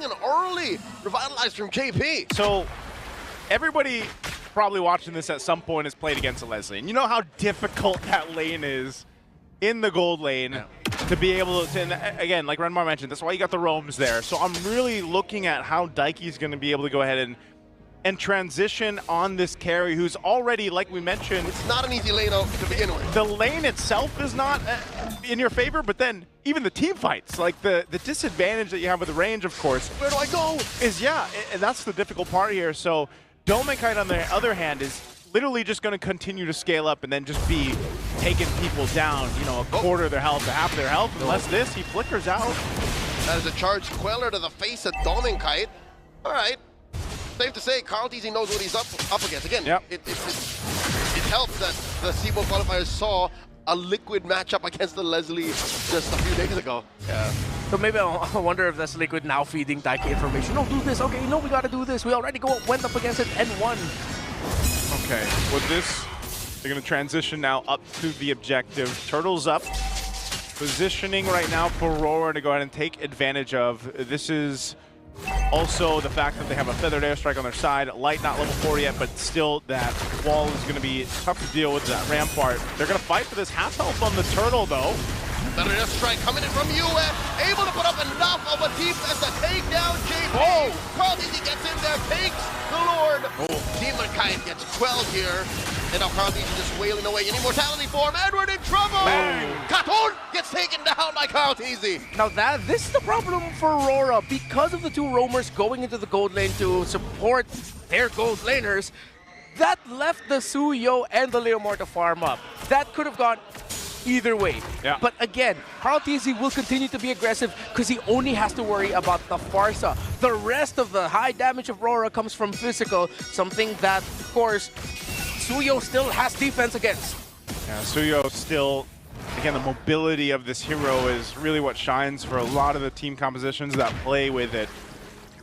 an early revitalize from JP. So everybody probably watching this at some point has played against a Leslie, and you know how difficult that lane is in the gold lane to be able to, and again, like Renmar mentioned, that's why you got the roams there. So I'm really looking at how Daiki's going to be able to go ahead and transition on this carry who's already, like we mentioned, it's not an easy lane to begin with. The lane itself is not in your favor, but then even the team fights, like the disadvantage that you have with the range, of course. Where do I go? Is, yeah, and that's the difficult part here. So Domenkite, on the other hand, is literally just going to continue to scale up and then just be taking people down, you know, a quarter of their health to half their health. Unless this, he flickers out. That is a charged Queller to the face of Domenkite. All right. Safe to say, Carl DZ knows what he's up against. Again, it helps that the SEBO qualifiers saw a Liquid matchup against the Leslie just a few days ago. Yeah. So maybe I wonder if that's Liquid now feeding Daiki information. No, do this. Okay, no, we gotta do this. We already went up against it and won. Okay, with this, they're gonna transition now up to the objective. Turtles up. Positioning right now for Aurora to go ahead and take advantage of. This is also the fact that they have a feathered airstrike on their side. Light not level 4 yet, but still that wall is going to be tough to deal with, that rampart. They're going to fight for this half health on the turtle, though. Feathered airstrike coming in from UA, able to put up enough of a defense to take down JP. Carl DZ gets in there, takes the Lord. Demonkite gets quelled here. And now Carl DZ just wailing away in immortality form. Edward in trouble! Katon gets taken down by Carl DZ. Now this is the problem for Aurora. Because of the two roamers going into the gold lane to support their gold laners, that left the Suyo and the Leomore to farm up. That could have gone either way. Yeah. But again, Carl DZ will continue to be aggressive because he only has to worry about the Farsa. The rest of the high damage of Aurora comes from physical, something that, of course, Suyo still has defense against. Yeah, Suyo still, again, the mobility of this hero is really what shines for a lot of the team compositions that play with it.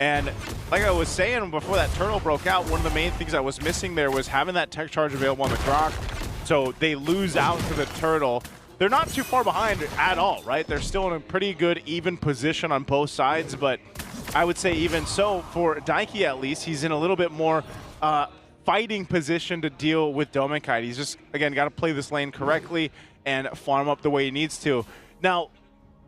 And like I was saying before that turtle broke out, one of the main things that was missing there was having that tech charge available on the Croc. So they lose out to the turtle. They're not too far behind at all, right? They're still in a pretty good even position on both sides, but I would say even so, for Daiki at least, he's in a little bit more fighting position to deal with Domenkite. He's just, again, got to play this lane correctly and farm up the way he needs to. Now,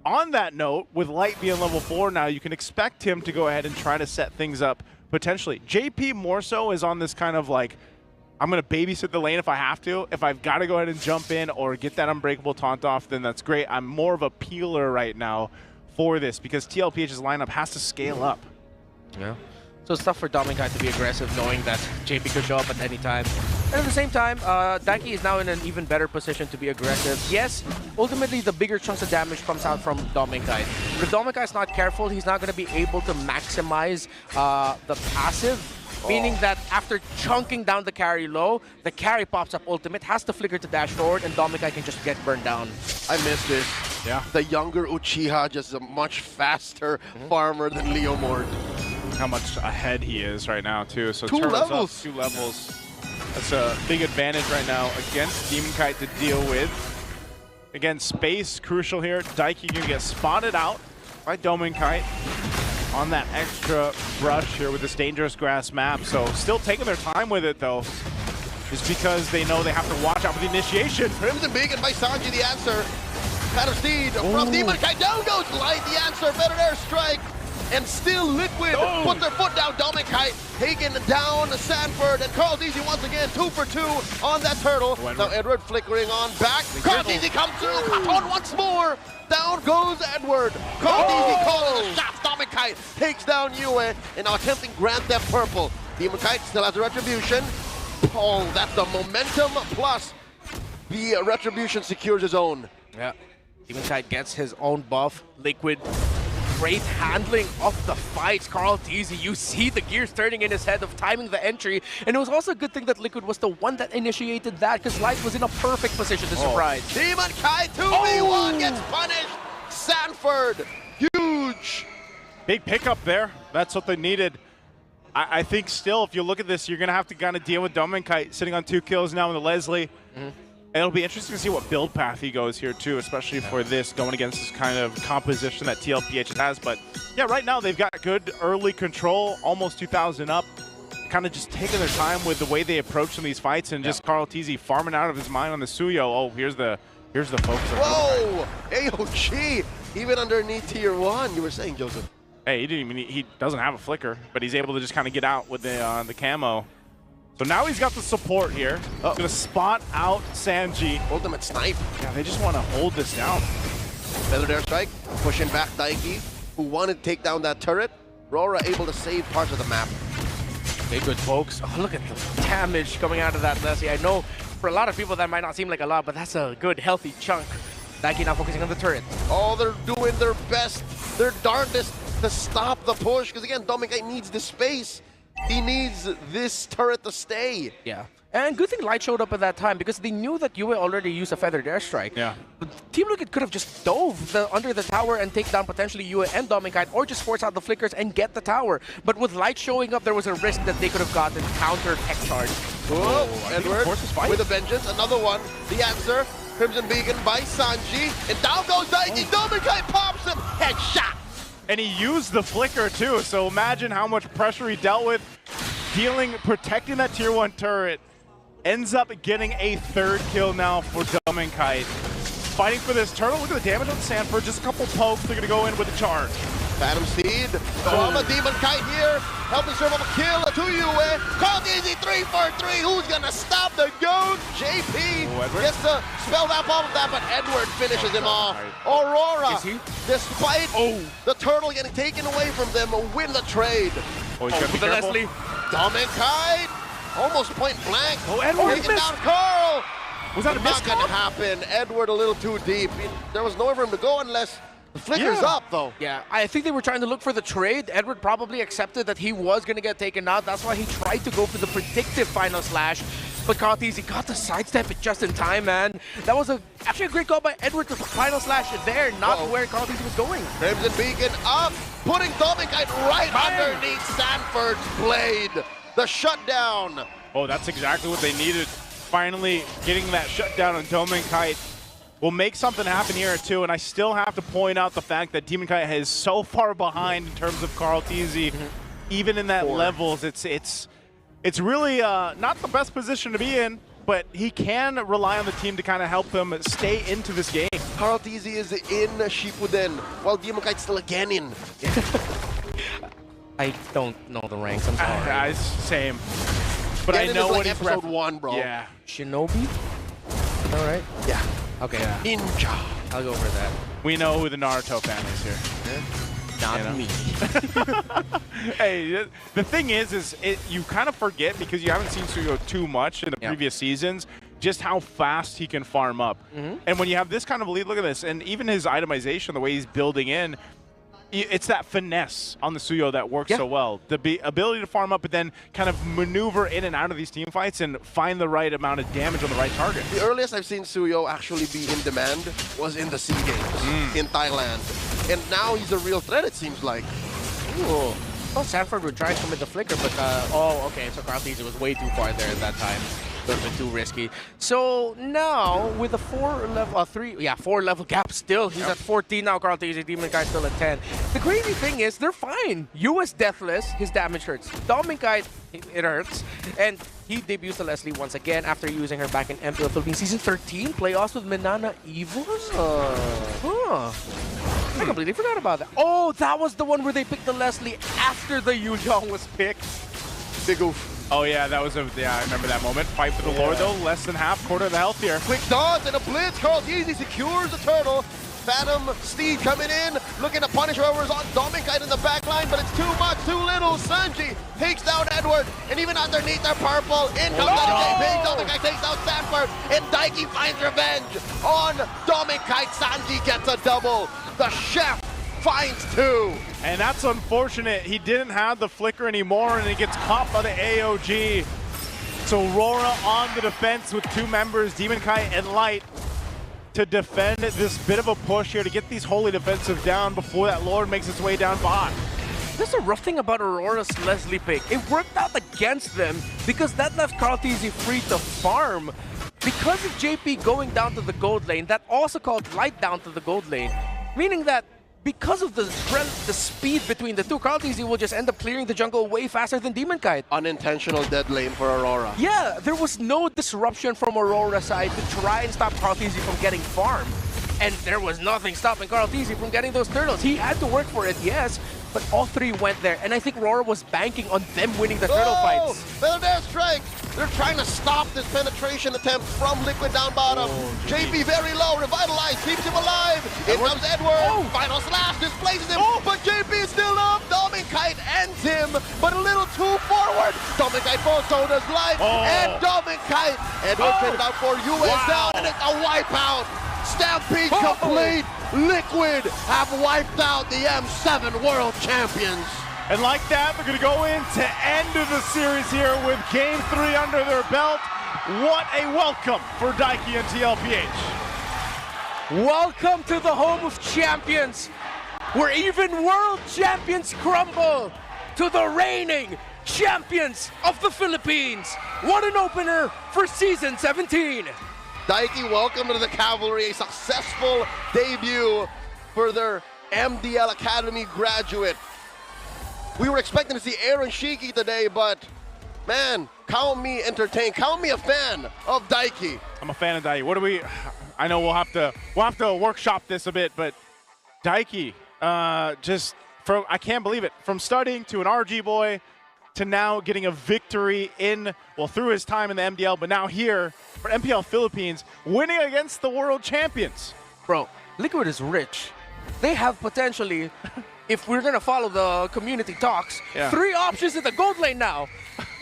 on that note, with Light being level 4 now, you can expect him to go ahead and try to set things up potentially. JP more so is on this kind of like, I'm going to babysit the lane if I have to. If I've got to go ahead and jump in or get that unbreakable taunt off, then that's great. I'm more of a peeler right now for this because TLPH's lineup has to scale up. Yeah. So it's tough for Domenkite to be aggressive knowing that JP could show up at any time. And at the same time, Daiki is now in an even better position to be aggressive. Yes, ultimately the bigger chunks of damage comes out from Domenkite. If Domenkite's not careful, he's not going to be able to maximize the passive. Meaning that after chunking down the carry low, the carry pops up ultimate, has to flicker to dash forward, and Domenkite can just get burned down. I miss this. Yeah. The younger Uchiha just a much faster farmer than Leomord. How much ahead he is right now, too. So 2 levels. Up 2 levels. That's a big advantage right now against Demonkite to deal with. Again, space crucial here. Daiki can get spotted out by Domenkite on that extra brush here with this dangerous grass map. So still taking their time with it, though, just because they know they have to watch out for the initiation. Crimson Beacon by Sanji, the answer. Pattern Steed from Demonkite. Down goes Light, the answer. Better airstrike. And still Liquid put their foot down. Domenkite taking down Sanford. And Carl DZ once again 2 for 2 on that turtle. Now Edward flickering on back. Carl DZ comes through. Katon once more. Down goes Edward. Carl DZ calling the shots. Domenkite takes down Yue. And now attempting Grand Theft Purple. Demonkite still has a retribution. Oh, that's the momentum plus the retribution secures his own. Yeah. Demonkite gets his own buff. Liquid. Great handling of the fights. Carl DZ, you see the gears turning in his head of timing the entry. And it was also a good thing that Liquid was the one that initiated that because Light was in a perfect position to surprise. Demonkite 2v1 gets punished. Sanford, huge. Big pickup there. That's what they needed. I think still, if you look at this, you're going to have to kind of deal with Domenkite sitting on 2 kills now with the Leslie. It'll be interesting to see what build path he goes here too, especially for this, going against this kind of composition that TLPH has. But Yeah, right now they've got good early control, almost 2,000 up. Kind of just taking their time with the way they approach some of these fights, and just Carl Tizzy farming out of his mind on the Suyo. Oh, here's the focus. Whoa! AOG! Even underneath tier 1, you were saying, Joseph. Hey, he doesn't have a flicker, but he's able to just kind of get out with the camo. So now he's got the support here. He's gonna spot out Sanji. Ultimate snipe. Yeah, they just want to hold this down. Feathered airstrike, pushing back Daiki, who wanted to take down that turret. Rora able to save parts of the map. Okay, good, folks. Oh, look at the damage coming out of that Leslie. I know for a lot of people that might not seem like a lot, but that's a good, healthy chunk. Daiki now focusing on the turret. Oh, they're doing their best, their darndest to stop the push, because again, Dominicite needs the space. He needs this turret to stay. Yeah. And good thing Light showed up at that time, because they knew that Yue already used a feathered airstrike. Yeah. But Team Liquid could have just dove under the tower and take down potentially Yue and Dominicite, or just force out the flickers and get the tower. But with Light showing up, there was a risk that they could have gotten counter tech charge. Whoa, Edward with a vengeance, another one. The answer, Crimson Beacon by Sanji, and down goes Daiki. Dominicite pops him, headshot. And he used the flicker too, so imagine how much pressure he dealt with, protecting that tier 1 turret. Ends up getting a 3rd kill now for Dominicite. Fighting for this turtle. Look at the damage on Sanford. Just a couple pokes. They're going to go in with a charge. Phantom Steed from a Demon Kite here. Helping serve up a kill to Yue. Called easy 3 for 3. Who's going to stop the goat? JP gets to spell that bomb with that, but Edward finishes him off. Aurora, despite the turtle getting taken away from them, win the trade. Oh, he's got to be careful. Leslie. Dominicite. Almost point blank. Oh, Edward taking down Carl. Was that a miss? Not going to happen. Edward a little too deep. There was nowhere for him to go unless the flicker's up, though. Yeah, I think they were trying to look for the trade. Edward probably accepted that he was going to get taken out. That's why he tried to go for the predictive final slash. But Carl Tizzy got the sidestep it just in time, man. That was actually a great call by Edward to final slash there, not where Carl Tizzy was going. Crimson Beacon up, putting Dominicite right underneath Sanford's blade. The shutdown. Oh, that's exactly what they needed. Finally getting that shutdown on Dominicite will make something happen here too. And I still have to point out the fact that Dominicite is so far behind in terms of Carl Tizzy. Even in that levels, it's really not the best position to be in, but he can rely on the team to kind of help him stay into this game. Carl Tizzy is in Shippuden, while Dominicite's still again in. I don't know the ranks, I'm sorry. Same. But I know what he's episode 1, bro. Yeah. Shinobi? All right. Yeah. Okay. Yeah. Ninja. I'll go for that. We know who the Naruto fan is here. Not me. Hey, the thing is you kind of forget, because you haven't seen Suyo too much in the previous seasons, just how fast he can farm up. And when you have this kind of lead, look at this, and even his itemization, the way he's building in, it's that finesse on the Suyo that works so well. The ability to farm up, but then kind of maneuver in and out of these team fights and find the right amount of damage on the right target. The earliest I've seen Suyo actually be in demand was in the SEA Games in Thailand. And now he's a real threat, it seems like. Ooh. Well, Sanford would try to commit the flicker, but okay, so Carl Tizzy was way too far there at that time. Would have been too risky. So now with a 4 level gap still, he's at 14 now. Carl Tizzy, Demon Kite still at 10. The crazy thing is they're fine. US deathless, his damage hurts. Dominicite, it hurts, and he debuts to Leslie once again after using her back in MPL Philippines Season 13 playoffs with Manana Evos. I completely forgot about that. Oh, that was the one where they picked the Leslie after the Yujong was picked. Big oof. Oh yeah, that was I remember that moment. Fight for the Lord though, less than half, quarter of the health here. Quick dodge and a blitz. Carl Tizzy secures the turtle. Phantom Steed coming in, looking to punish whoever's on Dominicite in the back line, but it's too much, too little. Sanji takes down Edward, and even underneath their purple, in comes JP. Dominicite takes out Sanford, and Daiki finds revenge on Dominicite. Sanji gets a double. The chef finds 2. And that's unfortunate. He didn't have the flicker anymore, and he gets caught by the AOG. So Aurora on the defense with 2 members, Demon Kite and Light, to defend this bit of a push here to get these holy defensive down before that Lord makes its way down bot. That's the rough thing about Aurora's Leslie pick. It worked out against them because that left Carl Tizzy free to farm. Because of JP going down to the gold lane, that also called Light down to the gold lane. Meaning that because of the speed between the two, KarlTzy will just end up clearing the jungle way faster than Demon Kite. Unintentional dead lane for Aurora. Yeah, there was no disruption from Aurora's side to try and stop KarlTzy from getting farm. And there was nothing stopping KarlTzy from getting those turtles. He had to work for it, yes, but all three went there. And I think Aurora was banking on them winning the turtle fights. Better Dare Strike! They're trying to stop this penetration attempt from Liquid down bottom. JP very low, revitalized, keeps him alive. In comes Edward, final slash, displaces him, but JP is still up. Domin Kite ends him, but a little too forward. Domin Kite falls, so does Light, and Domin Kite. Edward traded out for US down, and it's a wipeout. Stampede complete. Liquid have wiped out the M7 World Champions. And like that, they're going to go into end of the series here with Game 3 under their belt. What a welcome for Daiki and TLPH. Welcome to the home of champions, where even world champions crumble to the reigning champions of the Philippines. What an opener for Season 17. Daiki, welcome to the Cavalry, a successful debut for their MDL Academy graduate. We were expecting to see Aaron Shiki today, but man, count me entertained, count me a fan of Daiki. I'm a fan of Daiki. What do we? I know we'll have to workshop this a bit, but Daiki, just from I can't believe it. From studying to an RG boy to now getting a victory through his time in the MDL, but now here for MPL Philippines, winning against the world champions. Bro, Liquid is rich. They have potentially, if we're gonna follow the community talks, 3 options in the gold lane now.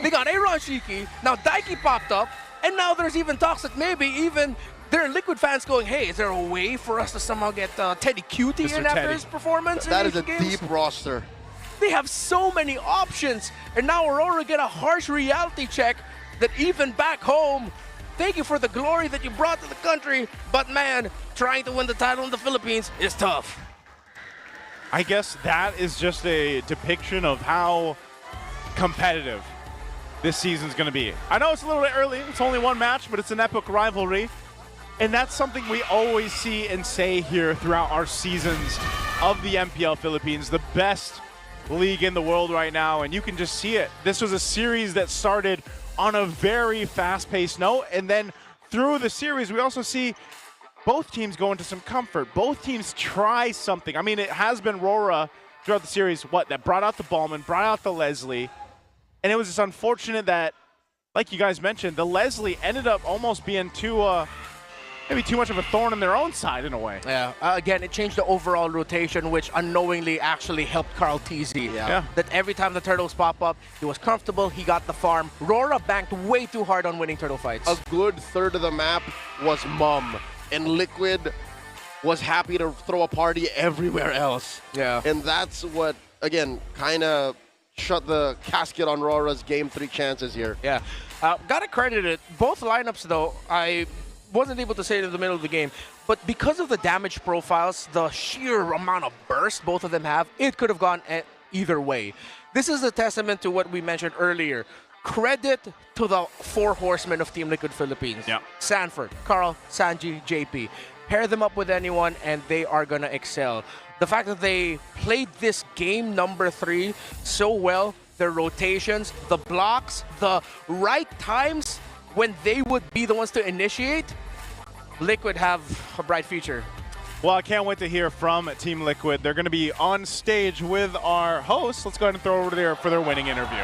They got Aaron Shiki, now Daiki popped up, and now there's even talks that maybe even there are Liquid fans going, hey, is there a way for us to somehow get Teddy Cutie in after his performance? That is a games? deep roster. They have so many options, and now Aurora get a harsh reality check that even back home, thank you for the glory that you brought to the country, but man, trying to win the title in the Philippines is tough. I guess that is just a depiction of how competitive this season's going to be. I know it's a little bit early, it's only one match, but it's an epic rivalry. And that's something we always see and say here throughout our seasons of the MPL Philippines, the best league in the world right now, and you can just see it. This was a series that started on a very fast-paced note, and then through the series, we also see both teams go into some comfort. Both teams try something. I mean, it has been Aurora throughout the series, that brought out the Ballman, brought out the Leslie, and it was just unfortunate that, like you guys mentioned, the Leslie ended up almost being maybe too much of a thorn in their own side in a way. Yeah, again, it changed the overall rotation, which unknowingly actually helped KarlTzy. Yeah. That every time the turtles pop up, he was comfortable, he got the farm. Aurora banked way too hard on winning turtle fights. A good third of the map was Mum, and Liquid was happy to throw a party everywhere else. Yeah. And that's what, again, kind of shut the casket on Aurora's Game 3 chances here. Yeah, gotta credit it. Both lineups, though, I wasn't able to say it in the middle of the game, but because of the damage profiles, the sheer amount of burst both of them have, it could have gone either way. This is a testament to what we mentioned earlier. Credit to the 4 horsemen of Team Liquid Philippines. Yeah. Sanford, Carl, Sanji, JP. Pair them up with anyone and they are gonna excel. The fact that they played this game number 3 so well, their rotations, the blocks, the right times when they would be the ones to initiate, Liquid have a bright future. Well, I can't wait to hear from Team Liquid. They're going to be on stage with our hosts. Let's go ahead and throw over there for their winning interview.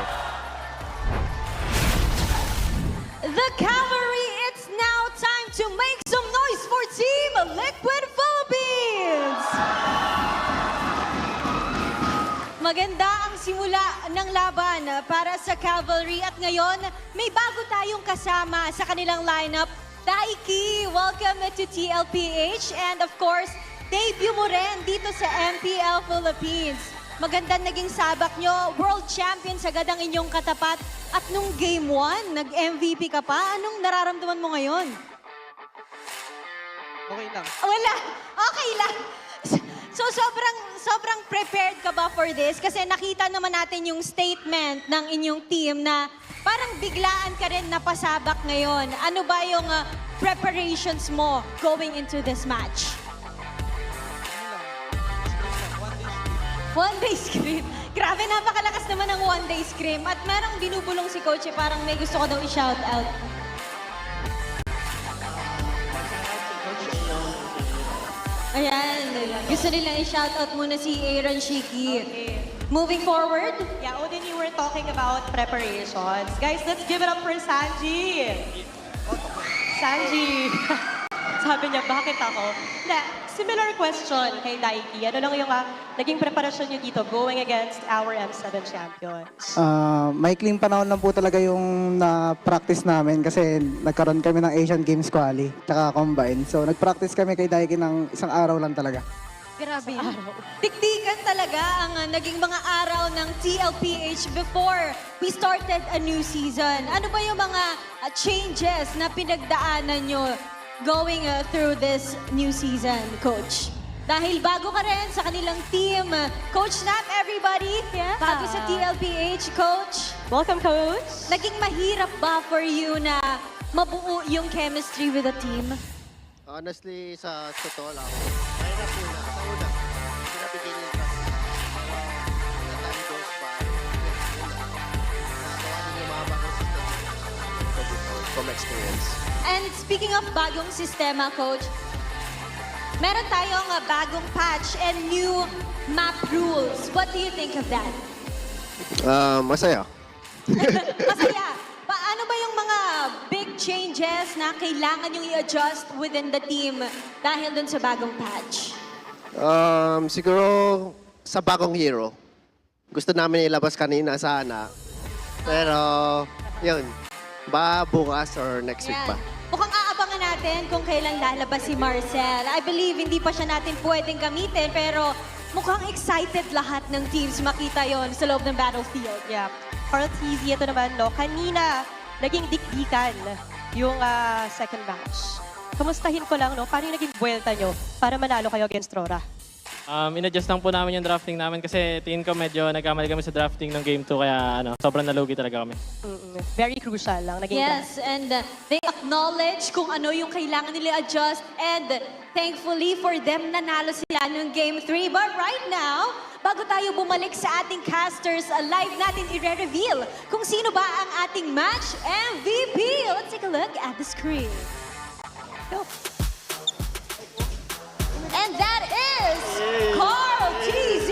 The Cavalry, it's now time to make some noise for Team Liquid Philippines! Maganda ang simula ng laban para sa Cavalry at ngayon may bago tayong kasama sa kanilang lineup. Daiki, welcome to TLPH and of course, debut mo rin dito sa MPL Philippines. Magandang naging sabak nyo, world champions agad ang inyong katapat at nung game 1, nag-MVP ka pa. Anong nararamdaman mo ngayon? Okay lang. Wala, okay lang. So sobrang prepared ka ba for this? Kasi nakita naman natin yung statement ng inyong team na parang biglaan ka rin napasabak ngayon. Ano ba yung preparations mo going into this match? One-day scream. Grabe, napakalakas naman ng one-day scream. At merong binubulong si Coach, parang may gusto ko daw i-shout out. Ayan, gusto nilang i-shout out muna si Aaron Shiki. Okay. Moving forward. Yeah, Odin, you were talking about preparations. Guys, let's give it up for Sanji. Sanji. Sabi niya, bakit ako? Na, similar question kay Daiki. Ano lang yung naging preparasyon niyo dito going against our M7 champions? Maikling panahon lang po talaga yung na-practice namin kasi nagkaroon kami ng Asian Games Quali tsaka Combine. So nag-practice kami kay Daiki ng isang araw lang talaga. Grabe. Tiktikan talaga ang naging mga araw ng TLPH before we started a new season. Ano ba yung mga changes na pinagdaanan nyo going through this new season, Coach? Dahil bago ka rin sa kanilang team. Coach Nap, everybody. Yeah. Bago sa TLPH, Coach. Welcome, Coach. Naging mahirap ba for you na mabuo yung chemistry with the team? Honestly, sa totoo lang, mahirap muna. Sa una, pinabigyan yung trust. When time goes by, nagawa din yung mga bagong system from experience. And speaking of bagong sistema, Coach, meron tayong bagong patch and new map rules. What do you think of that? Masaya. Masaya. Paano ba yung mga big changes na kailangan yung i-adjust within the team dahil dun sa bagong patch? Siguro sa bagong hero. Gusto namin ilabas kanina sana. Pero, yun. Ba bukas or next week Yan. pa? Mukhang aabangan natin kung kailan lalabas si Marcel. I believe hindi pa siya natin pwedeng gamitin, pero mukhang excited lahat ng teams makita yon sa loob ng battlefield. Yeah. Carl TZ, ito naman, no? Kanina, naging dikdikan yung second match. Kamustahin ko lang, no? Paano yung naging buwelta nyo para manalo kayo against Rora? In-adjust lang po namin yung drafting namin kasi tingin ko medyo nagkamali kami sa drafting ng game 2 kaya sobrang nalugi talaga kami. Very crucial lang naging Yes, and they acknowledge kung ano yung kailangan nila adjust, and thankfully for them nanalo sila ng Game 3. But right now, bago tayo bumalik sa ating casters, live natin i-reveal kung sino ba ang ating match MVP. Let's take a look at the screen. Go. And that is Carl TZ,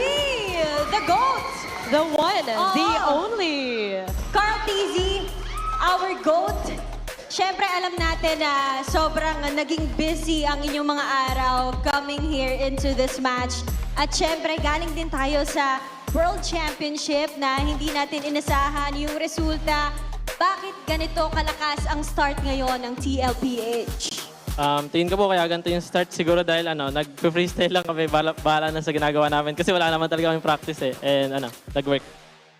the GOAT. The one, the Oo. only. Carl TZ, our GOAT. Siyempre, alam natin na sobrang naging busy ang inyong mga araw coming here into this match. At siyempre, galing din tayo sa World Championship na hindi natin inasahan yung resulta. Bakit ganito kalakas ang start ngayon ng TLPH? Tingin ko po kaya ganito yung start siguro dahil nag-freestyle lang kami, bahala na sa ginagawa namin kasi wala naman talaga kami practice eh. And nag-work.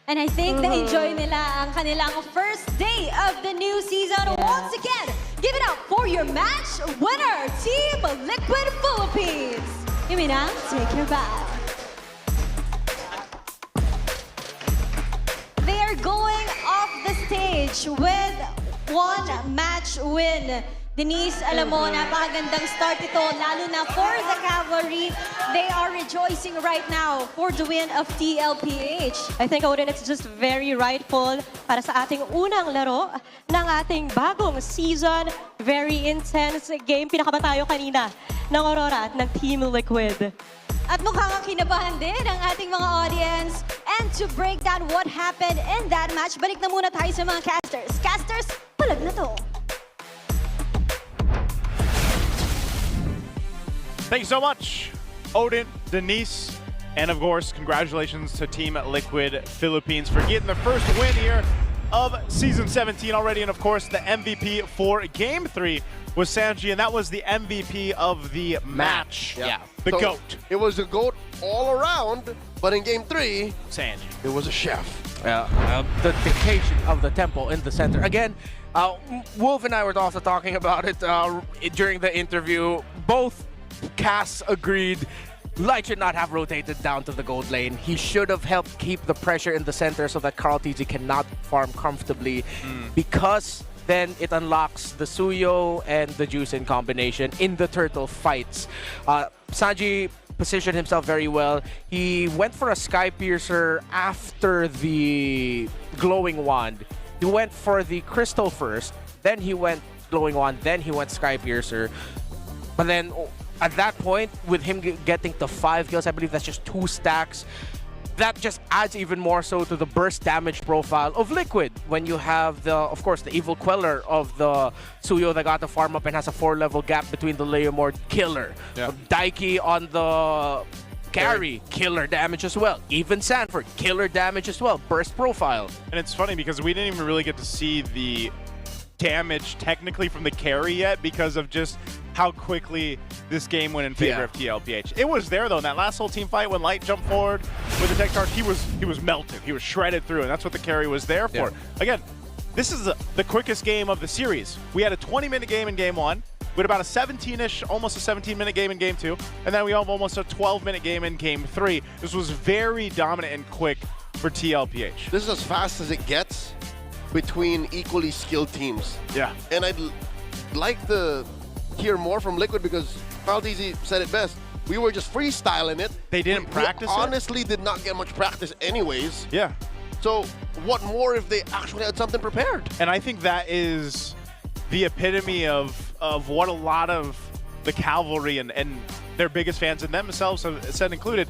And I think na-enjoy nila ang kanilang first day of the new season. Once again, give it up for your match winner, Team Liquid Philippines. Iminang, take your bow. They are going off the stage with one match win. Denise, alam mo, napakagandang start ito, lalo na for the Cavalry. They are rejoicing right now for the win of TLPH. I think, Odin, it's just very rightful para sa ating unang laro ng ating bagong season. Very intense game. Pinakaba tayo kanina ng Aurora at ng Team Liquid. At mukhang kinabahan din ang ating mga audience. And to break down what happened in that match, balik na muna tayo sa mga casters. Casters, palag na to. Thank you so much, Odin, Denise, and of course, congratulations to Team Liquid Philippines for getting the first win here of Season 17 already. And of course, the MVP for Game 3 was Sanji, and that was the MVP of the match. Yeah. The So, GOAT, It was a GOAT all around, but in game 3, Sanji. it was a chef. The dictation of the tempo in the center. Again, Wolf and I were also talking about it during the interview. Both casts agreed Light should not have rotated down to the gold lane. He should have helped keep the pressure in the center so that Carl TZ cannot farm comfortably, because then it unlocks the Suyo and the Juicin combination in the turtle fights. Sanji positioned himself very well. He went for a Sky Piercer after the Glowing Wand. He went for the Crystal first, then he went Glowing Wand, then he went Sky Piercer. But then at that point, with him getting to 5 kills, I believe that's just 2 stacks. That just adds even more so to the burst damage profile of Liquid when you have the, of course, the evil queller of the Suyo that got the farm up and has a 4-level gap between the Leomord, killer. Yeah. Daiki on the carry, killer damage as well. Even Sanford, killer damage as well. Burst profile. And it's funny because we didn't even really get to see the damage technically from the carry yet because of just how quickly this game went in favor of TLPH. It was there though in that last whole team fight when Light jumped forward with the tech charge. He was melted. He was shredded through, and that's what the carry was there for. Again, this is the quickest game of the series. We had a 20-minute game in game 1. We had about a 17-ish, almost a 17-minute game in game 2, and then we have almost a 12-minute game in game 3. This was very dominant and quick for TLPH. This is as fast as it gets between equally skilled teams. Yeah. And I'd like to hear more from Liquid because Falteezy said it best. We were just freestyling it. They didn't practice it? Honestly, did not get much practice anyways. Yeah. So what more if they actually had something prepared? And I think that is the epitome of what a lot of the Cavalry and their biggest fans and themselves have said included,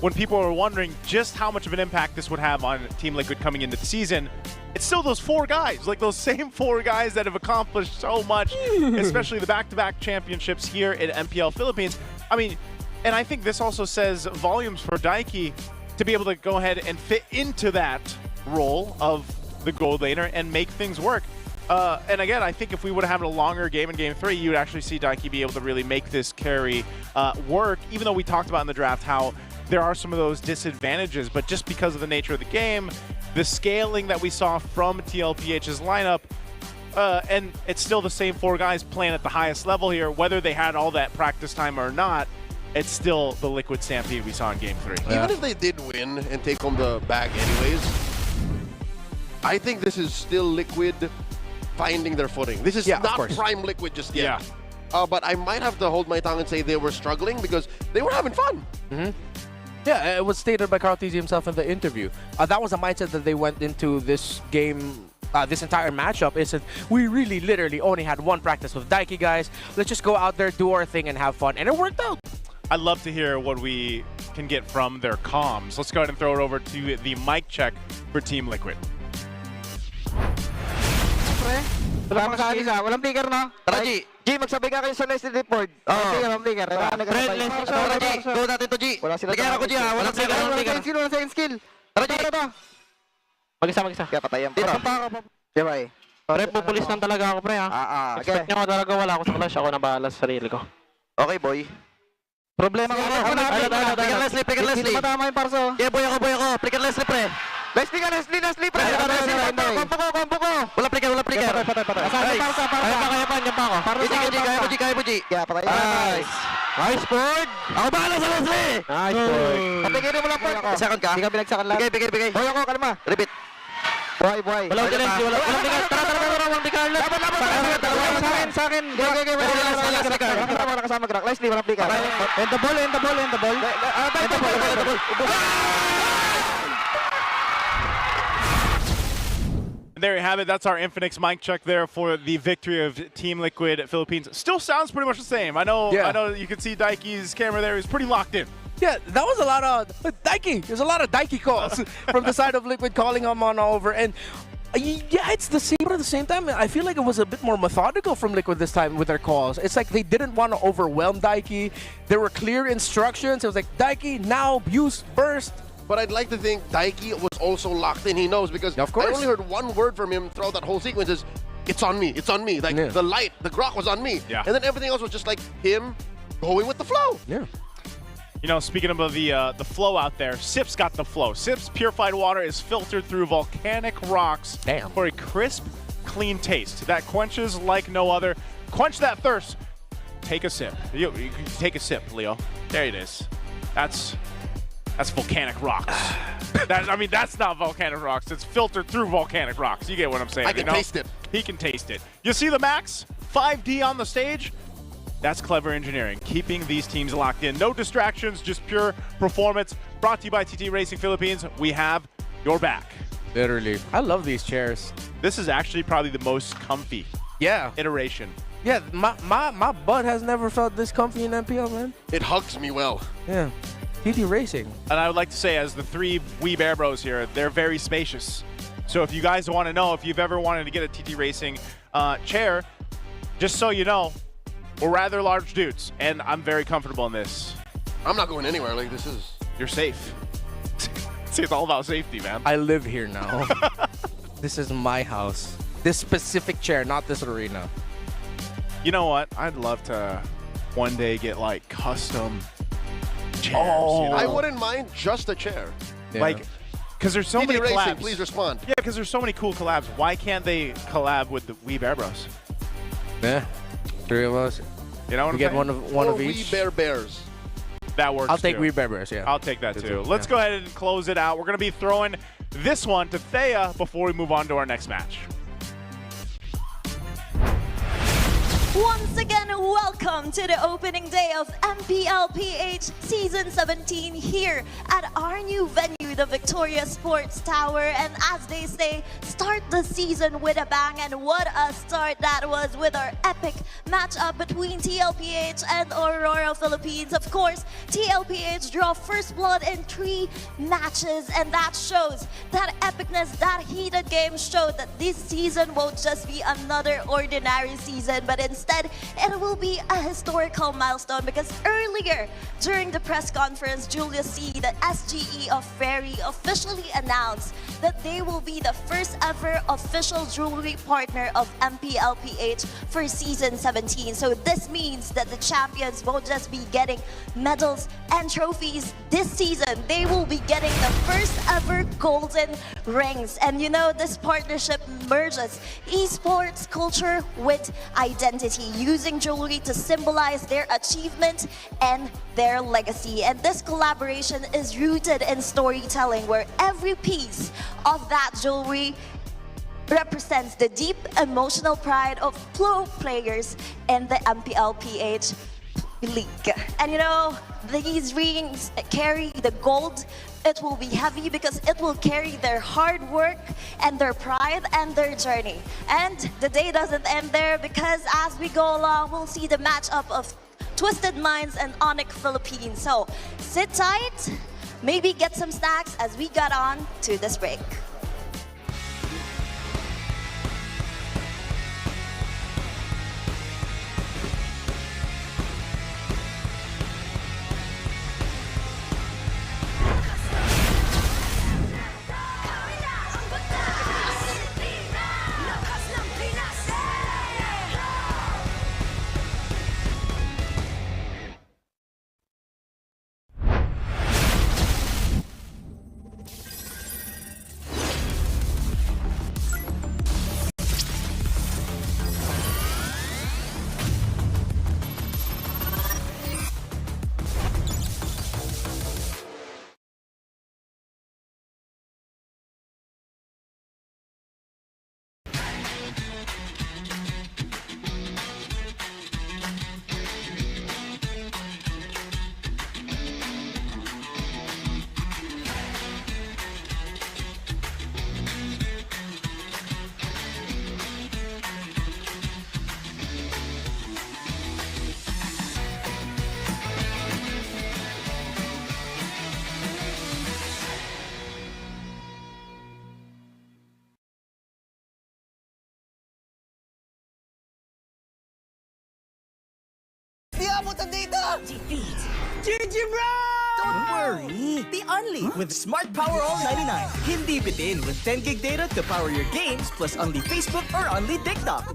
when people are wondering just how much of an impact this would have on Team Liquid coming into the season, it's still those 4 guys, like those same 4 guys that have accomplished so much, especially the back-to-back championships here in MPL Philippines. I mean, and I think this also says volumes for Daiki to be able to go ahead and fit into that role of the gold laner and make things work. And again, I think if we would have had a longer game in game 3, you would actually see Daiki be able to really make this carry work, even though we talked about in the draft how there are some of those disadvantages, but just because of the nature of the game, the scaling that we saw from TLPH's lineup, and it's still the same 4 guys playing at the highest level here, whether they had all that practice time or not, it's still the Liquid Stampede we saw in game 3. Even if they did win and take home the bag anyways, I think this is still Liquid finding their footing. This is not prime Liquid just yet. But I might have to hold my tongue and say they were struggling because they were having fun. Yeah, it was stated by Falteezy himself in the interview. That was a mindset that they went into this game, this entire matchup, is that we really literally only had 1 practice with Daiki, guys. Let's just go out there, do our thing, and have fun. And it worked out. I'd love to hear what we can get from their comms. Let's go ahead and throw it over to the mic check for Team Liquid. Walang flicker, no? Tara, G. G, magsabi ka kayo sa Leslie report. Walang flicker. Tara, G. Go natin to, G. Flicker ako, G, ha? Walang flicker. Walang second skill. Tara, G. Mag-isa. Kaya patayan pa. Kaya ba eh? Pre, pupulis lang talaga ako, pre, ha? Expect nyo talaga wala ako sa clash. Ako na bahala sa sarili ko. Okay, boy. Problema ko. Flicker Leslie. Hindi matama yung parso. Yeah, boy ako. Flicker Leslie, pre. Leslie, pre. Kompo ko. Wala flicker. Patay. Kaya pa ako. Kaya po, G. Kaya patay. Nice, Ford. Ako bahala sa Leslie. Nice, boy. Patigilin mo lang, Ford. Second ka? Hindi ka binagsakan lang. Bigay. Boy ako, kalma. Repeat. Buhay. Walang Leslie, walang bigay. Tara, walang bigay. Sa akin. Wala kasama Grak. Leslie, walang flicker. End the ball. End the ball. There you have it. That's our Infinix mic check there for the victory of Team Liquid Philippines. Still sounds pretty much the same. I know you can see Daiki's camera there. He's pretty locked in. Yeah, that was a lot of Daiki. There's a lot of Daiki calls from the side of Liquid calling him on over. And yeah, it's the same, but at the same time, I feel like it was a bit more methodical from Liquid this time with their calls. It's like they didn't want to overwhelm Daiki. There were clear instructions. It was like, Daiki, now, use, burst. But I'd like to think Daiki was also locked in. He knows because of course. I only heard 1 word from him throughout that whole sequence is, it's on me. Like the light, the grok was on me. Yeah. And then everything else was just like him going with the flow. Yeah. You know, speaking of the flow out there, Sip's got the flow. Sip's purified water is filtered through volcanic rocks for a crisp, clean taste that quenches like no other. Quench that thirst. Take a sip. You can take a sip, Leo. There it is. That's volcanic rocks. That's not volcanic rocks. It's filtered through volcanic rocks. You get what I'm saying? I can taste it. He can taste it. You see the Max? 5D on the stage? That's clever engineering, keeping these teams locked in. No distractions, just pure performance. Brought to you by TT Racing Philippines. We have your back. Literally. I love these chairs. This is actually probably the most comfy iteration. Yeah, my butt has never felt this comfy in MPL, man. It hugs me well. Yeah. TT Racing. And I would like to say, as the three Weeb Air Bros here, they're very spacious. So if you guys want to know, if you've ever wanted to get a TT Racing chair, just so you know, we're rather large dudes, and I'm very comfortable in this. I'm not going anywhere. Like, this is... You're safe. See, it's all about safety, man. I live here now. This is my house. This specific chair, not this arena. You know what? I'd love to one day get, like, custom chairs. Oh. You know? I wouldn't mind just a chair. Yeah. Like, because there's so many Racing, collabs. please respond. Yeah, because there's so many cool collabs. Why can't they collab with the Weeb Air Bros? Yeah. 3 of us. You know what We I'm get saying? one Or of We each. Bear Bears. That works. I'll take too. Wee Bears, yeah. I'll take that too. Yeah. Let's go ahead and close it out. We're going to be throwing this one to Thea before we move on to our next match. Once again, welcome to the opening day of MPL PH Season 17 here at our new venue, the Victoria Sports Tower. And as they say, start the season with a bang. And what a start that was with our epic matchup between TLPH and Aurora Philippines. Of course, TLPH draw first blood in 3 matches, and that shows that epicness, that heated game showed that this season won't just be another ordinary season, but instead it will be a historical milestone, because earlier during the press conference, Julius C, the SGE of Ferry, officially announced that they will be the first ever official jewelry partner of MPLPH for Season 17. So this means that the champions won't just be getting medals and trophies this season, they will be getting the first ever golden rings. And you know, this partnership merges esports culture with identity, using jewelry to symbolize their achievement and their legacy. And this collaboration is rooted in storytelling, where every piece of that jewelry represents the deep emotional pride of pro players in the MPLPH league. And you know, these rings carry the gold. It will be heavy because it will carry their hard work and their pride and their journey. And the day doesn't end there, because as we go along, we'll see the matchup of Twisted Minds and Onyx Philippines. So sit tight, maybe get some snacks as we got on to this break. Don't worry! The Only with Smart Power All 99. Hindi bitin with 10 gig data to power your games plus Only Facebook or Only TikTok.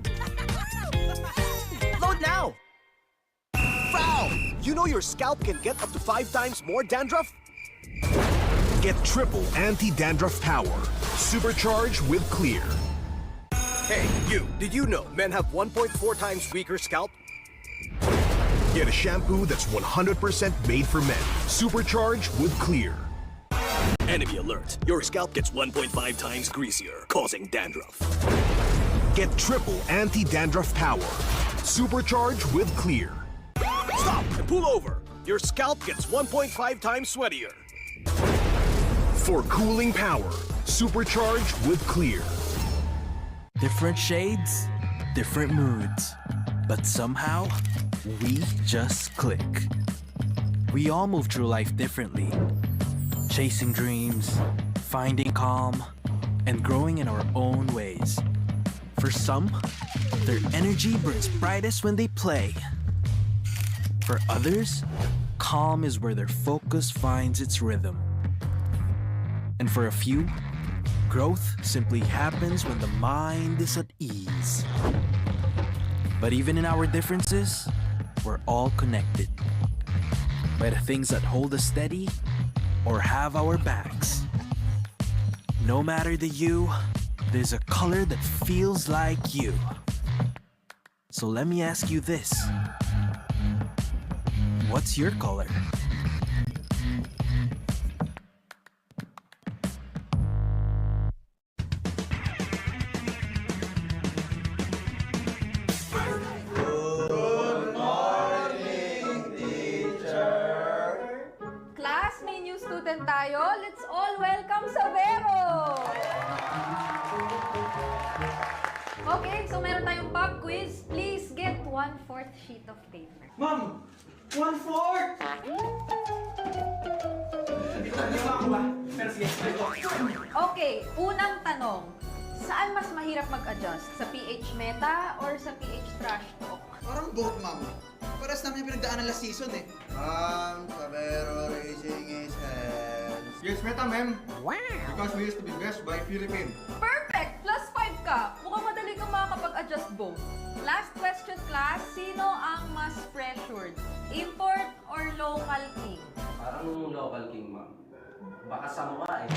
Load now! Foul! You know your scalp can get up to 5 times more dandruff? Get triple anti-dandruff power. Supercharged with Clear. Hey, you! Did you know men have 1.4 times weaker scalp? Get a shampoo that's 100% made for men. Supercharged with Clear. Enemy alert. Your scalp gets 1.5 times greasier, causing dandruff. Get triple anti-dandruff power. Supercharged with Clear. pull over. Your scalp gets 1.5 times sweatier. For cooling power, supercharge with Clear. Different shades, different moods. But somehow, we just click. We all move through life differently. Chasing dreams, finding calm, and growing in our own ways. For some, their energy burns brightest when they play. For others, calm is where their focus finds its rhythm. And for a few, growth simply happens when the mind is at ease. But even in our differences, we're all connected by the things that hold us steady or have our backs. No matter the hue, there's a color that feels like you. So let me ask you this. What's your color? Class, may new student tayo. Let's all welcome Savero! Okay, so meron tayong pop quiz. Please get 1/4 sheet of paper. Ma'am! 1/4! Okay, unang tanong. Saan mas mahirap mag-adjust? Sa PH Meta or sa PH Trash Talk? Parang both, ma'am. Paras namin yung pinagdaanan last season eh. Savero raising his hands. Yes, Meta, ma'am. Wow! Because we used to be best by Philippine. Perfect! +5 ka. Mukhang madali kang makakapag-adjust both. Last question, class. Sino ang mas pressured? Import or local king? Parang local king, ma'am. Baka sa mukha eh.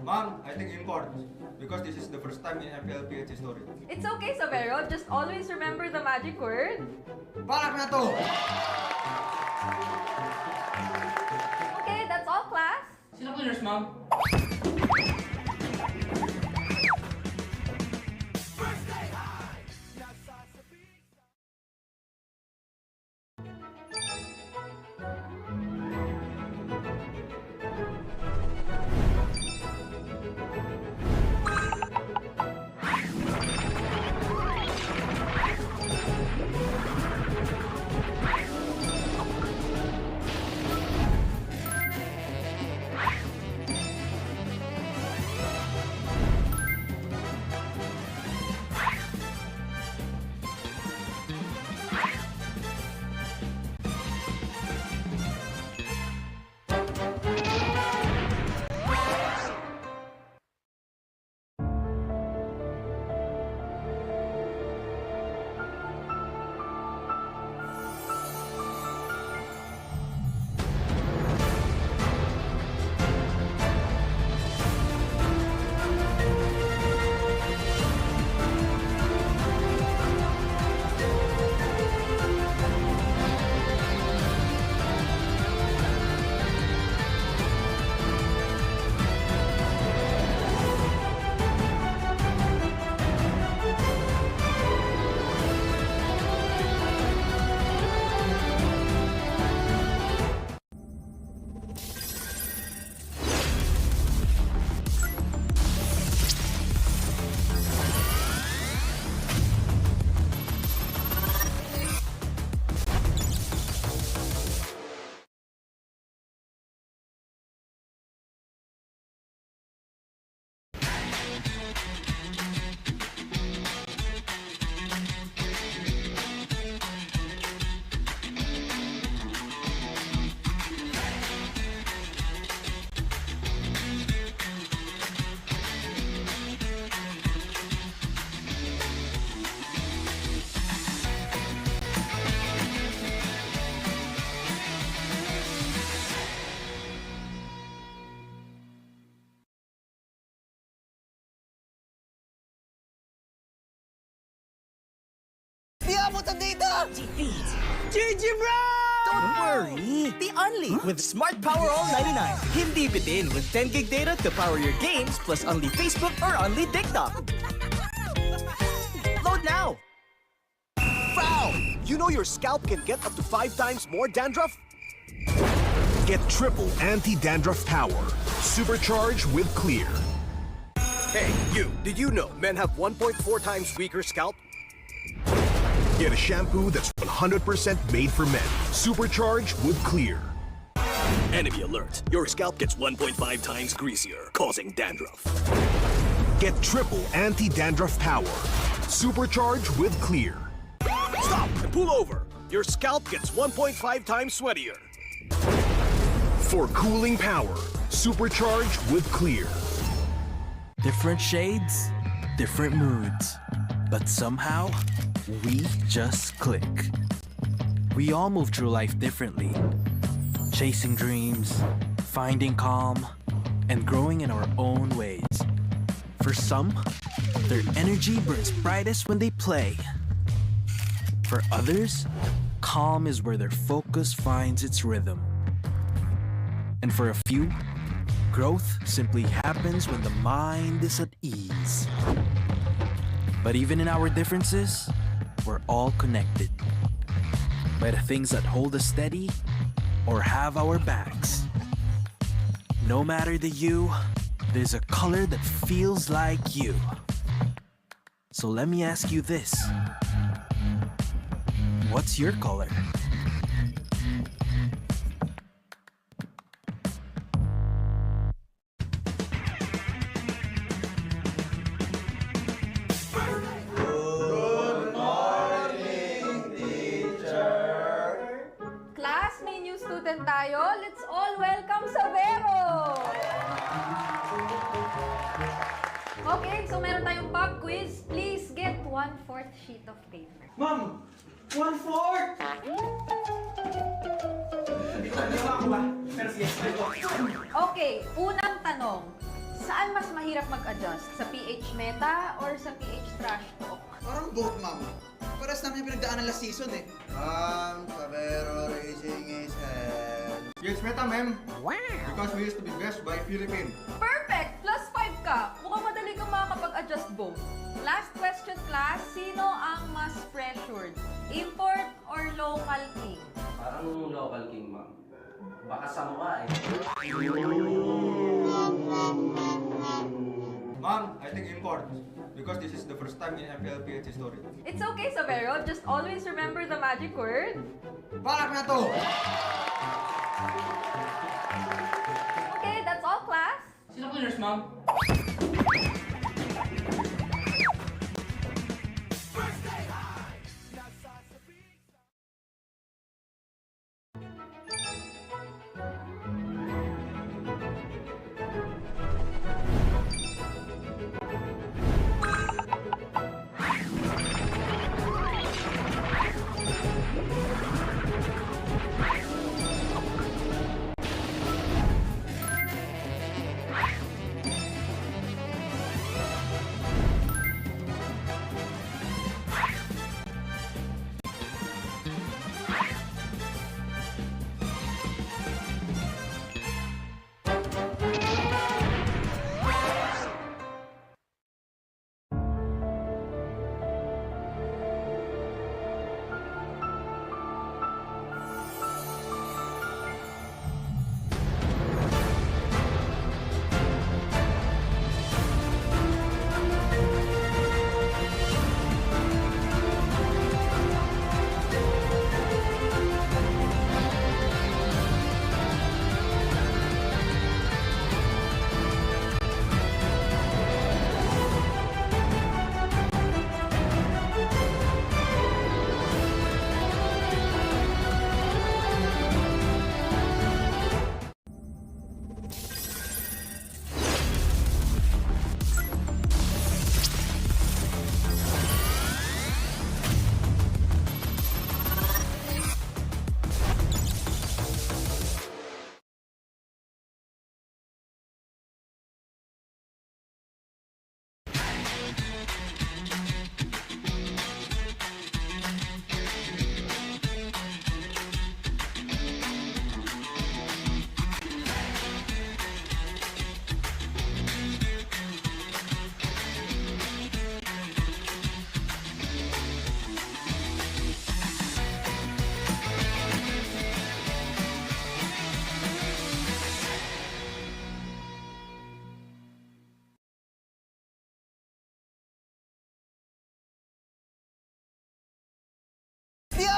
Ma'am, I think import. Because this is the first time in MPL PH history. It's okay, Savero. Just always remember the magic word. Balak na to! Okay, that's all, class. Sino cleaners, ma'am? Di abutan dito! GG, bro! Don't worry. The Only with Smart Power All 99. Hindi bitin with 10 gig data to power your games plus only Facebook or only TikTok. Load now! You know your scalp can get up to 5 times more dandruff? Get triple anti-dandruff power. Supercharged with Clear. Hey, you, did you know men have 1.4 times weaker scalp? Get a shampoo that's 100% made for men. Supercharged with Clear. Enemy alert. Your scalp gets 1.5 times greasier, causing dandruff. Get triple anti-dandruff power. Supercharged with Clear. Stop and pull over. Your scalp gets 1.5 times sweatier. For cooling power, supercharged with Clear. Different shades, different moods, but somehow we just click. We all move through life differently, chasing dreams, finding calm, and growing in our own ways. For some, their energy burns brightest when they play. For others, calm is where their focus finds its rhythm. And for a few, growth simply happens when the mind is at ease. But even in our differences, we're all connected by the things that hold us steady or have our backs. No matter the hue, there's a color that feels like you. So let me ask you this. What's your color? Class, may new student tayo. Let's all welcome Savero! Okay, so meron tayong pop quiz. Please get 1/4 sheet of paper. Ma'am! 1/4! Hindi ko ako ba? Pero sige, Okay, unang tanong. Saan mas mahirap mag-adjust? Sa PH Meta or sa PH Trash Talk? Parang both, ma'am. Paras namin yung pinagdaanan last season eh. Sabero raising his hand. Yes, meta, ma'am. Because we used to be best by Philippine. Perfect! +5 ka. Mukhang madali kang makakapag-adjust both. Last question, class. Sino ang mas pressured? Import or local king? Parang local king, ma'am. Baka sa mukha eh. Ma'am, I think import. Because this is the first time in MPL PH history. It's okay, Savero. Just always remember the magic word. Balak na to! Okay, that's all, class. Sino cleaners, ma'am?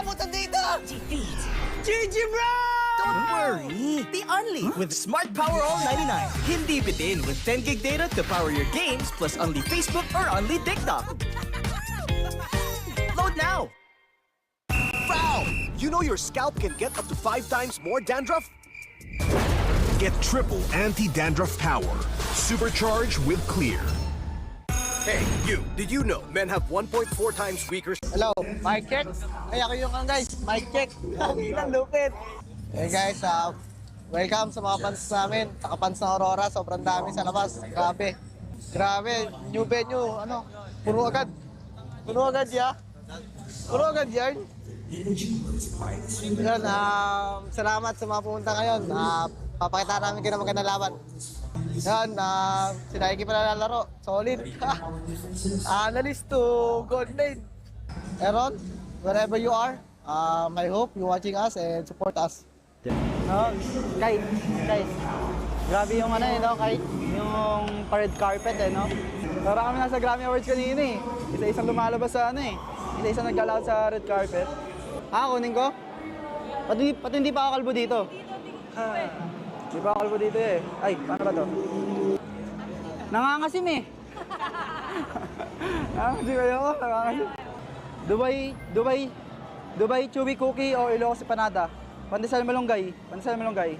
abutan dito! Defeat! GG bro! Don't worry! The Only with Smart Power All 99. Hindi bitin with 10 gig data to power your games plus Only Facebook or Only TikTok. Load now! Foul! You know your scalp can get up to 5 times more dandruff? Get triple anti-dandruff power. Supercharged with Clear. Hey, you! Did you know men have 1.4 times weaker... Hello, mic check. Ay, ako yung guys, mic check. Ang lupit. Hey guys, welcome sa mga fans namin. Taka-fans ng Aurora, sobrang dami sa labas. Grabe. Grabe, new venue, ano, puno agad. Puno agad ya. Puno agad yan. Yan, salamat sa mga pumunta ngayon. Papakita namin kayo ng magandang laban. Yan, si Nike pala lalaro. Solid. Analyst to gold lane. Aaron, wherever you are, I hope you're watching us and support us. No, guys, grabe yung ano eh, no? Kahit yung red carpet eh, no? Parang kami nasa Grammy Awards kanina eh. Isa-isang lumalabas sa ano eh. Isa-isang naglalakad sa red carpet. Kunin ko? Pati hindi pa ako kalbo dito. Hindi pa ako kalbo dito eh. Ay, paano ba to? Nangangasim eh. Nangangasim kayo ako, nangangasim. Dubai chewy cookie o Ilocos Panada. Pandesal malunggay. Pandesal malunggay.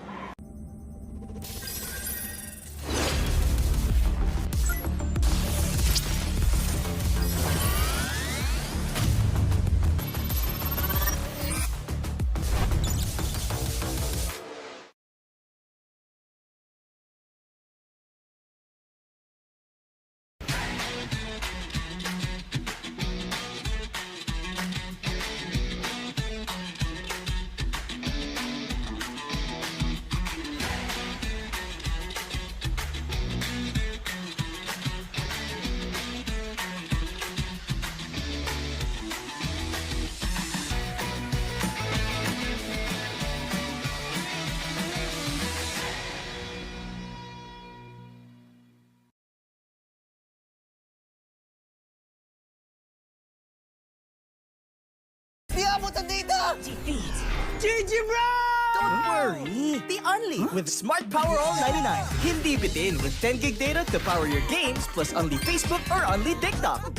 Di abutan dito! Defeat! GG bro! Don't worry! The Only with Smart Power All 99. Hindi bitin with 10 gig data to power your games plus Only Facebook or Only TikTok.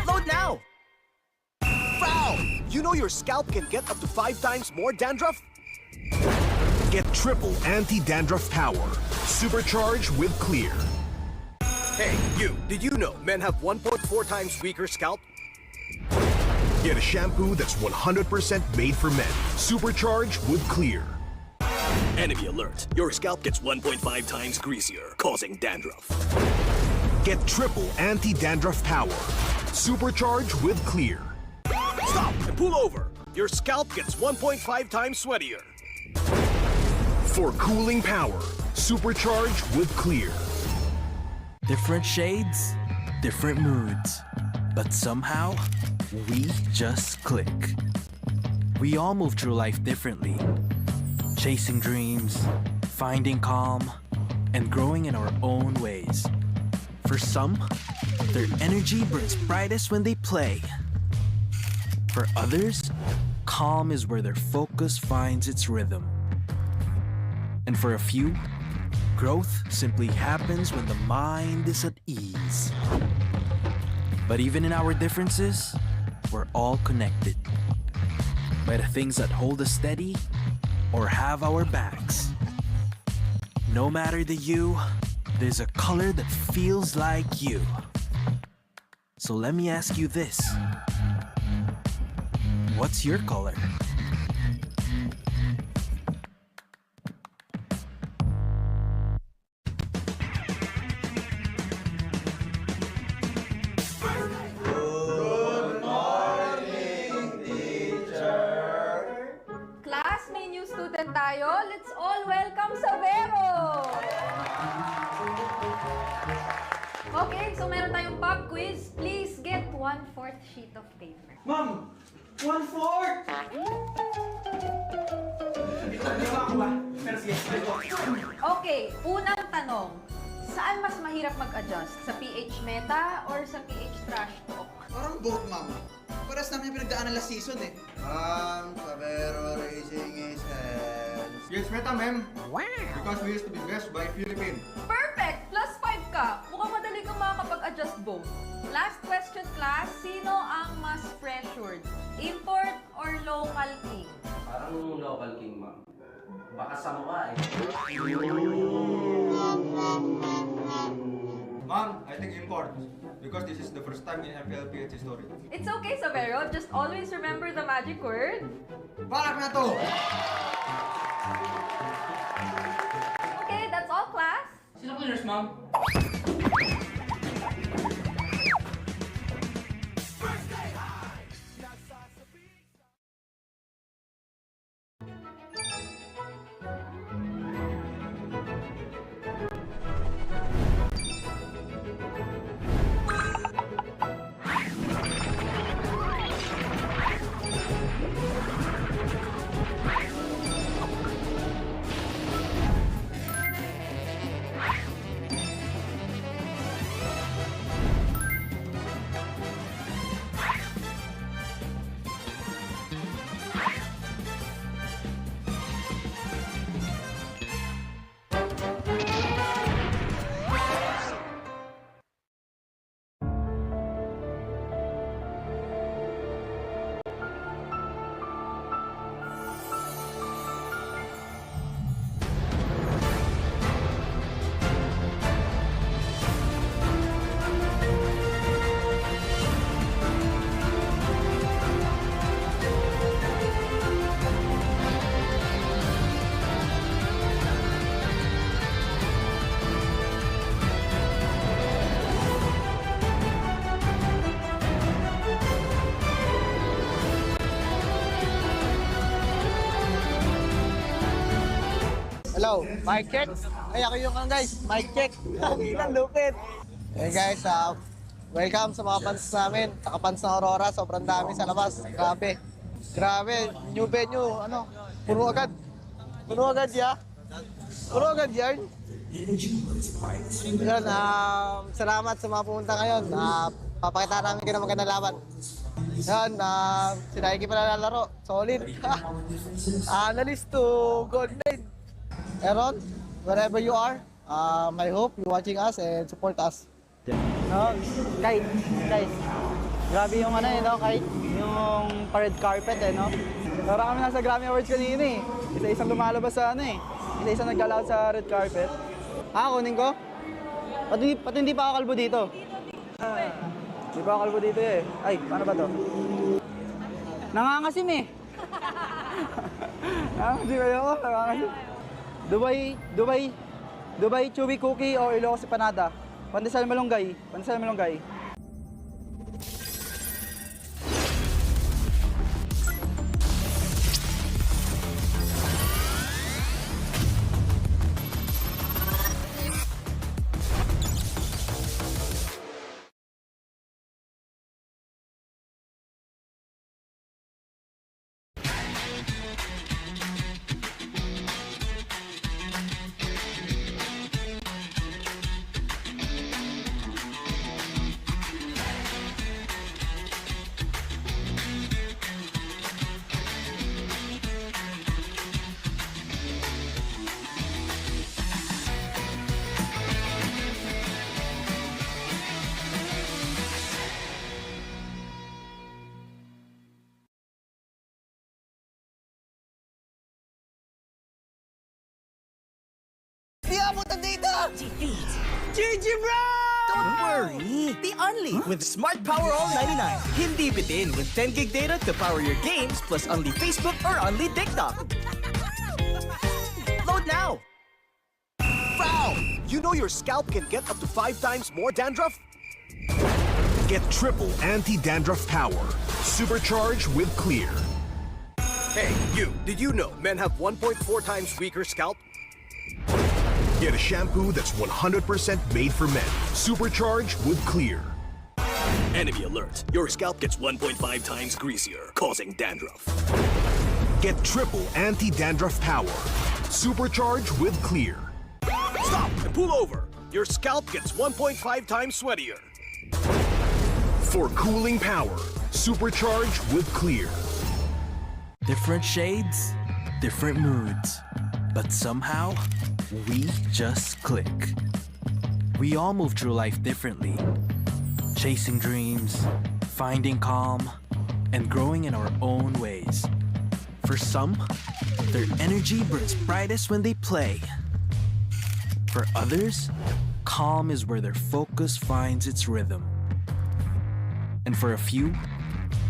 Load now! Foul! You know your scalp can get up to 5 times more dandruff? Get triple anti-dandruff power. Supercharged with Clear. Hey, you! Did you know men have 1.4 times weaker scalp? Get a shampoo that's 100% made for men. Supercharged with Clear. Enemy alert. Your scalp gets 1.5 times greasier, causing dandruff. Get triple anti-dandruff power. Supercharged with Clear. Stop and pull over. Your scalp gets 1.5 times sweatier. For cooling power. Supercharged with Clear. Different shades, different moods. But somehow, we just click. We all move through life differently. Chasing dreams, finding calm, and growing in our own ways. For some, their energy burns brightest when they play. For others, calm is where their focus finds its rhythm. And for a few, growth simply happens when the mind is at ease. But even in our differences, we're all connected by the things that hold us steady or have our backs. No matter the hue, there's a color that feels like you. So let me ask you this. What's your color? Tayo, let's all welcome sa Vero! Okay, so meron tayong pop quiz. Please get 1/4 sheet of paper. Ma'am! 1/4! Okay, unang tanong. Saan mas mahirap mag-adjust? Sa PH Meta or sa PH Trash Talk? Parang boat, ma'am. Paras namin yung pinagdaanan last season eh. Sabero Racing is hands. Yes, meta, ma'am. Wow. Because we used to be best by Philippines. Perfect! Plus 5 ka. Mukhang madali kang makakapag-adjust both. Last question, class. Sino ang mas pressured? Import or local king? Parang local king, ma'am. Baka sa mukha eh. Ma'am, I think import. Because this is the first time in MPL PH history. It's okay, Savero. Just always remember the magic word. Balak na to! Okay, that's all, class. Sino cleaners, ma'am? Hello, mic check. Ay, ako yung guys, mic check. Ang lupit. Hey guys, welcome sa mga fans namin. Taka-fans ng Aurora, sobrang dami sa labas. Grabe. Grabe, new venue, puno agad. Puno agad ya. Puno agad yan. Yun, salamat sa mga pumunta ngayon. Papakita namin kayo ng magandang laban. Yan, si Nike pala lalaro. Solid. Analyst to Gold 9. Aaron, wherever you are, I hope you're watching us and support us. No, guys, grabe yung kahit yung red carpet no. Parang kami nasa Grammy Awards kanina eh. Isa-isang lumalabas sa isa-isang nag-galaw sa red carpet. Kunin ko? Pati hindi pa ako kalbo dito. Hindi pa ako kalbo dito eh. Ay, paano ba to? Nangangasim eh. Nangangasim ako, nangangasim. Dubai chewy cookie o Ilocos empanada. Pandesal malunggay. Di abutan dito! GG bro! Don't worry! The Only with Smart Power All 99. Hindi bitin with 10 gig data to power your games plus Only Facebook or Only TikTok. Load now! Foul! You know your scalp can get up to 5 times more dandruff? Get triple anti-dandruff power. Supercharged with Clear. Hey, you, did you know men have 1.4 times weaker scalp? Get a shampoo that's 100% made for men. Supercharged with Clear. Enemy alert. Your scalp gets 1.5 times greasier, causing dandruff. Get triple anti-dandruff power. Supercharged with Clear. Stop and pull over. Your scalp gets 1.5 times sweatier. For cooling power, supercharge with Clear. Different shades, different moods. But somehow, we just click. We all move through life differently. Chasing dreams, finding calm, and growing in our own ways. For some, their energy burns brightest when they play. For others, calm is where their focus finds its rhythm. And for a few,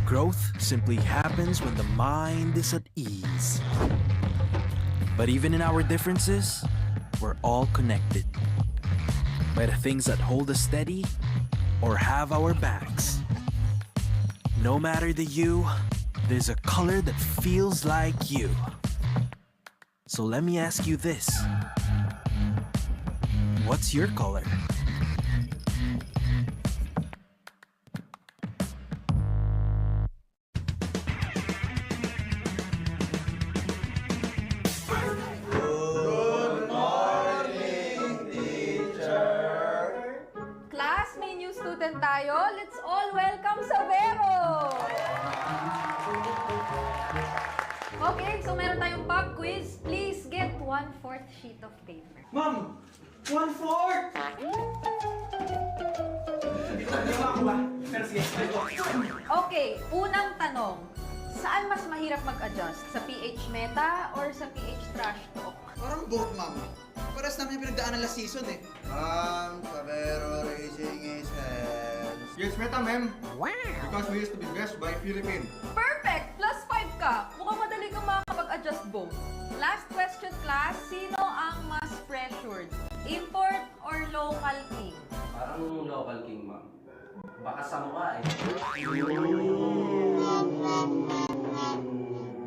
growth simply happens when the mind is at ease. But even in our differences, we're all connected by the things that hold us steady or have our backs. No matter the hue, there's a color that feels like you. So let me ask you this. What's your color? Class, may new student tayo. Let's all welcome Savero! Okay, so meron tayong pop quiz. Please get 1/4 sheet of paper. Ma'am! 1/4! Okay, unang tanong. Saan mas mahirap mag-adjust? Sa PH meta or sa PH trash talk? Parang both, ma'am. Paras namin yung pinagdaanan last season eh. Savero Racing is hands. Yes, meta, ma'am. Because we used to be best by Philippine. Perfect! +5 ka. Mukhang madali kang makakapag-adjust both. Last question, class. Sino ang mas pressured? Import or local king? Parang local king, ma'am. Baka sa mukha eh.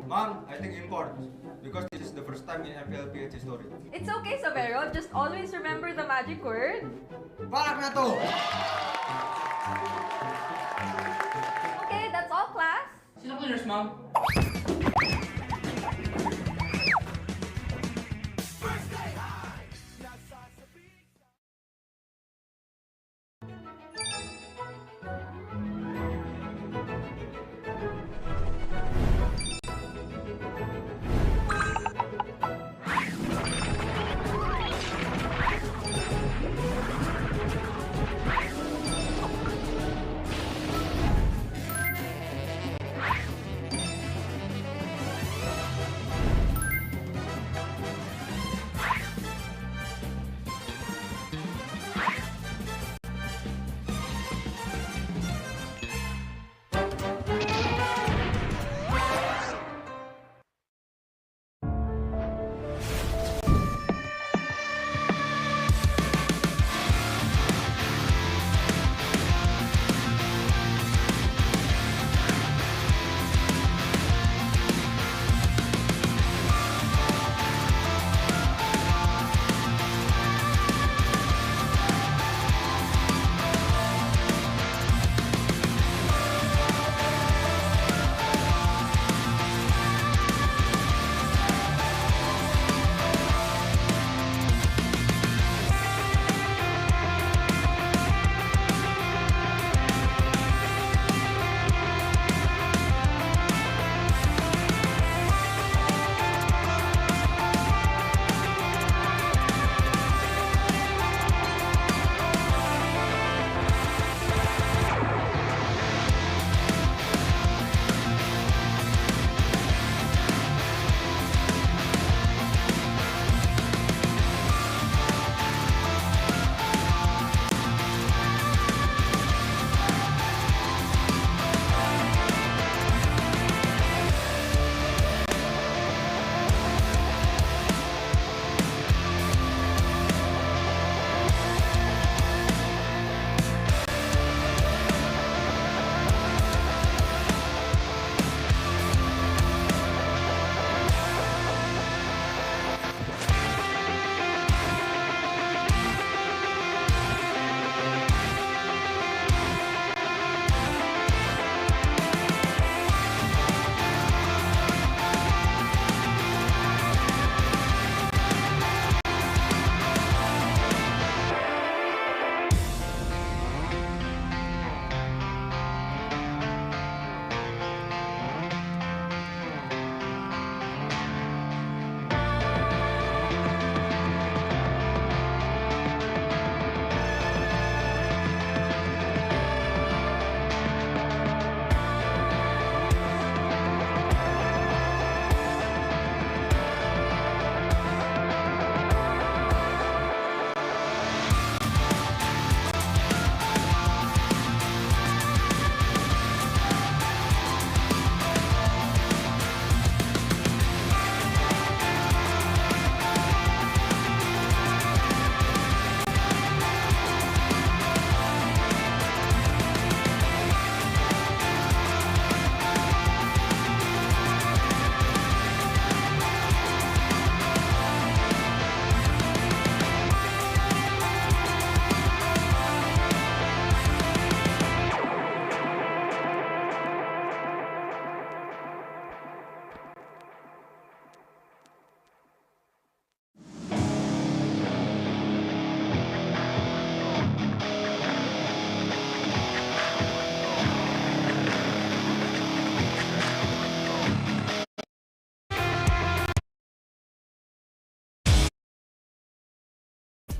Ma'am, I think import. Because this is the first time in MPL PH history. It's okay, Savero. Just always remember the magic word. Balak na to! Okay, that's all, class. Sino cleaners, ma'am?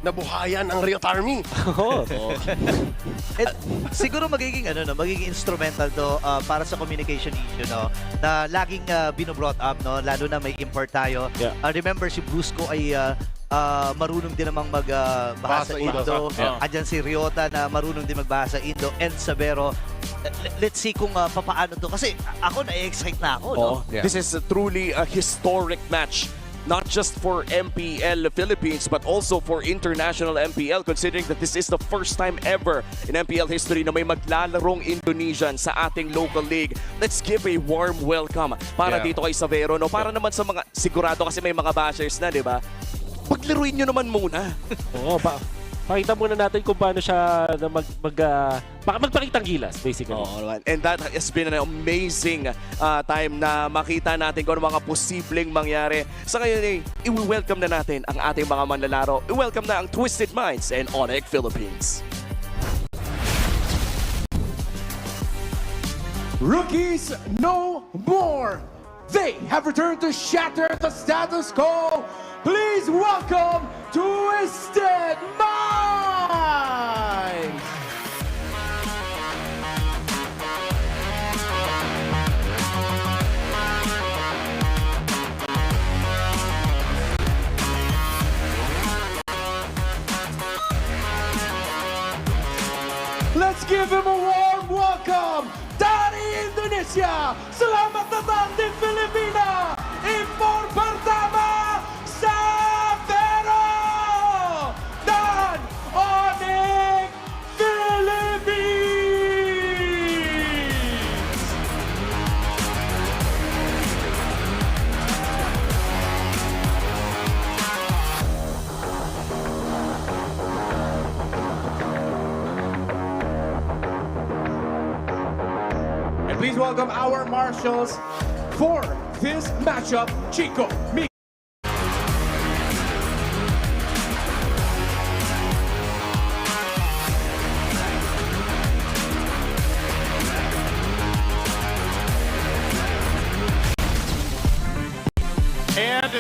nabuhayan ang Riot Army. Siguro magiging magiging instrumental to para sa communication issue na laging bino-brought up lalo na may import tayo. Remember si Brusco ay marunong din namang magbahasa Indo. Andyan si Ryota na marunong din magbahasa Indo and Sabero. Let's see kung papaano to kasi ako na-excite na ako. This is truly a historic match. Not just for MPL Philippines, but also for international MPL, considering that this is the first time ever in MPL history na may maglalarong Indonesian sa ating local league. Let's give a warm welcome para dito kay Sabero, para naman sa mga, sigurado kasi may mga bashers na, di ba? Paglaruin nyo naman muna. Pakita muna natin kung paano siya magpakitang gilas, basically. And that has been an amazing time na makita natin kung ano mga posibleng mangyari. Sa ngayon i-welcome na natin ang ating mga manlalaro. I-welcome na ang Twisted Minds and Onyx Philippines. Rookies no more! They have returned to shatter the status quo! Please welcome Twisted Minds! Let's give him a warm welcome! Dari Indonesia! Selamat datang di Filipina! Impor pertama! Sabero dan Onyx Philippines! And please welcome our marshals for this matchup, Chico, Mi. And